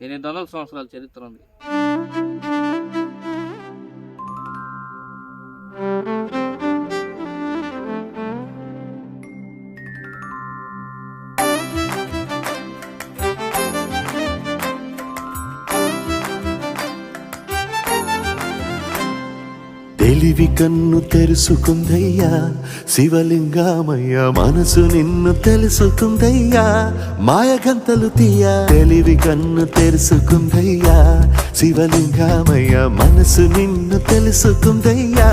800 సంవత్సరాల చరిత్ర ఉంది. తెలివి కన్ను తెరుసుకుందయ్యా శివలింగమయ్య, మనసు నిన్ను తెలుసుకుందయ్యా మాయగంతలు తీయ. తెలివి కన్ను తెరుసుకుందయ్యా శివలింగమయ్య, మనసు నిన్ను తెలుసుకుందయ్యా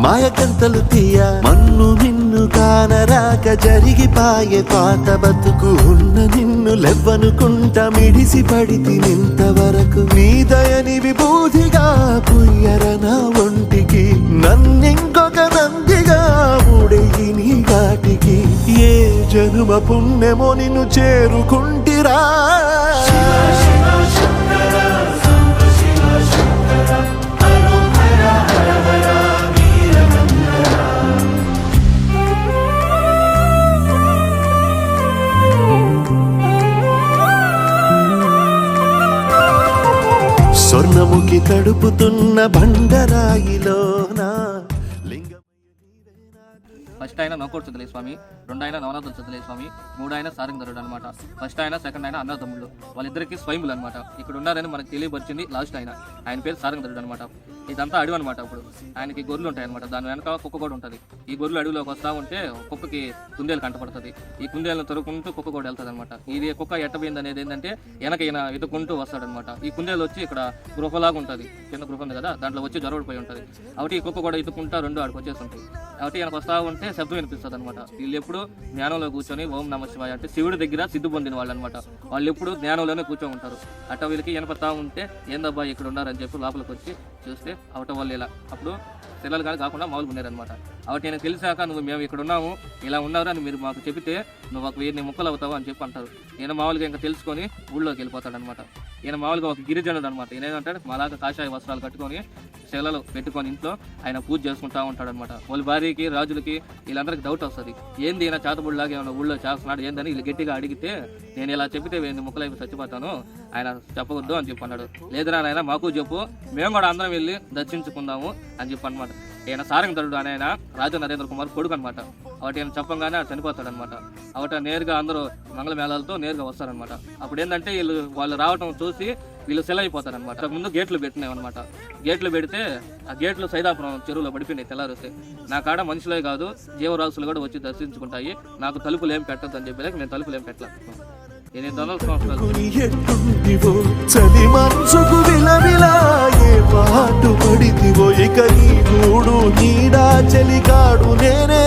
మాయగంతలు తీయ. మన్ను నిన్ను కానరాక జరిగిపాయే పాత బతుకు, ఉన్న నిన్ను లెవ్వనుకుంటా మిడిసి పడితి నింతవరకు. నీ దయని విభూతిగా పుయ్యర నా ఒంటికి, నన్నింకొక నందిగా ఊడెయ్యి నీ ఘాటికి. ఏ జనుమ పుణ్యమో నిన్ను చేరుకుంటిరా. స్వర్ణముఖి తడుపుతున్న బండరాయిలోన ఫస్ట్ ఆయన నౌకోడు చుద్దలే స్వామి, 2 ఆయన నవనాథులు చుద్దలే స్వామి, 3 ఆయన సారంగధరుడు అనమాట. ఫస్ట్ ఆయన, సెకండ్ ఆయన అన్నదమ్ముళ్ళు, వాళ్ళిద్దరికి స్వయంభులు అనమాట. ఇక్కడ ఉన్నారని మనకు తెలియపరిచింది లాస్ట్ ఆయన పేరు సారంగధరుడు అనమాట. ఇదంతా అడవి అనమాట. ఇప్పుడు ఆయనకి గొర్రెలు ఉంటాయి అనమాట, దాని వెనక కుక్క కూడా ఉంటుంది. ఈ గొర్రెలు అడవిలోకి వస్తూ ఉంటే కుక్కకి కుందేలు కంటపడుతుంది. ఈ కుందేలను తొరుకుంటూ కుక్క కూడా వెళ్తుంది అనమాట. ఇది కుక్క ఎట్టబోయింది అనేది ఏంటంటే వెనక ఈయన ఎదుకుంటూ వస్తాడనమాట. ఈ కుందేలు వచ్చి ఇక్కడ గృహలాగా ఉంటుంది, చిన్న గృహ ఉంది కదా, దాంట్లో వచ్చి జరగడిపోయి ఉంటుంది. కాబట్టి ఈ కుక్క కూడా ఎదుకుంటా 2 ఆడికి వచ్చేస్తుంటాయి. కాబట్టి ఈయనకు వస్తూ ఉంటే శబ్దం వినిపిస్తుంది అనమాట. వీళ్ళు ఎప్పుడు జ్ఞానంలో కూర్చొని ఓం నమ శివాయ అంటే శివుడి దగ్గర సిద్ధి పొందిన వాళ్ళు అనమాట. వాళ్ళు ఎప్పుడు జ్ఞానంలోనే కూర్చొని ఉంటారు. అట్ట వీళ్ళకి వినపడతా ఉంటే ఏందబ్బా ఇక్కడ ఉన్నారని చెప్పి లోపలికి వచ్చి చూస్తే అవట వాళ్ళు ఇలా అప్పుడు పిల్లలు కానీ కాకుండా మామూలుగా ఉన్నారనమాట. కాబట్టి నేను తెలిసాక మేము ఇక్కడ ఉన్నాము, ఇలా ఉన్నారు అని మీరు మాకు చెబితే నువ్వు ఒక 1000 ముక్కలు అవుతావు అని చెప్పి అంటారు. ఈయన మామూలుగా ఇంకా తెలుసుకొని ఊళ్ళోకి వెళ్ళిపోతాడనమాట. ఈయన మామూలుగా ఒక గిరిజనుడు అనమాట. ఈయన ఏంటంటే మాలాగా కాషాయ వస్త్రాలు కట్టుకొని శిలలు పెట్టుకొని ఇంట్లో ఆయన పూజ చేసుకుంటా ఉంటాడనమాట. వాళ్ళ భార్యకి, రాజులకి వీళ్ళందరికీ డౌట్ వస్తుంది, ఏంది ఈయన చేతబుడిలాగా ఏమైనా ఊళ్ళో చేస్తున్నాడు ఏందని. వీళ్ళు గట్టిగా అడిగితే నేను ఇలా చెబితే 1000 ముక్కలు అయిపోయి చచ్చిపోతాను, ఆయన చెప్పవద్దు అని చెప్పి అన్నాడు. లేదురా ఆయన మాకు చెప్పు, మేము కూడా అందరం వెళ్ళి దర్శించుకుందాము అని చెప్పి అనమాట. ఈయన సారంగధరుడు అని ఆయన రాజా నరేంద్ర కుమార్ కొడుకు అనమాట. కాబట్టి ఆయన చెప్పంగానే చనిపోతాడు అనమాట. కాబట్టి నేరుగా అందరూ మంగళ మేళాలతో నేరుగా వస్తారనమాట. అప్పుడు ఏంటంటే వాళ్ళు రావటం చూసి వీళ్ళు సెల్ అయిపోతారనమాట. ముందు గేట్లు పెట్టినాయనమాట. గేట్లు పెడితే ఆ గేట్లు సైదాపురం చెరువులో పడిపోయినాయి తెల్లారిస్తే. నా కాడ మనుషులే కాదు జీవరాశులు కూడా వచ్చి దర్శించుకుంటాయి, నాకు తలుపులు ఏం పెట్టద్దు అని చెప్పి నేను తలుపులు ఏం పెట్టలేదు. 800 సంవత్సరాలు చలి మనసుకు విలవిలాయే పాటు పడితివో, ఇక నీ గూడు నీడా చలికాడు నేనే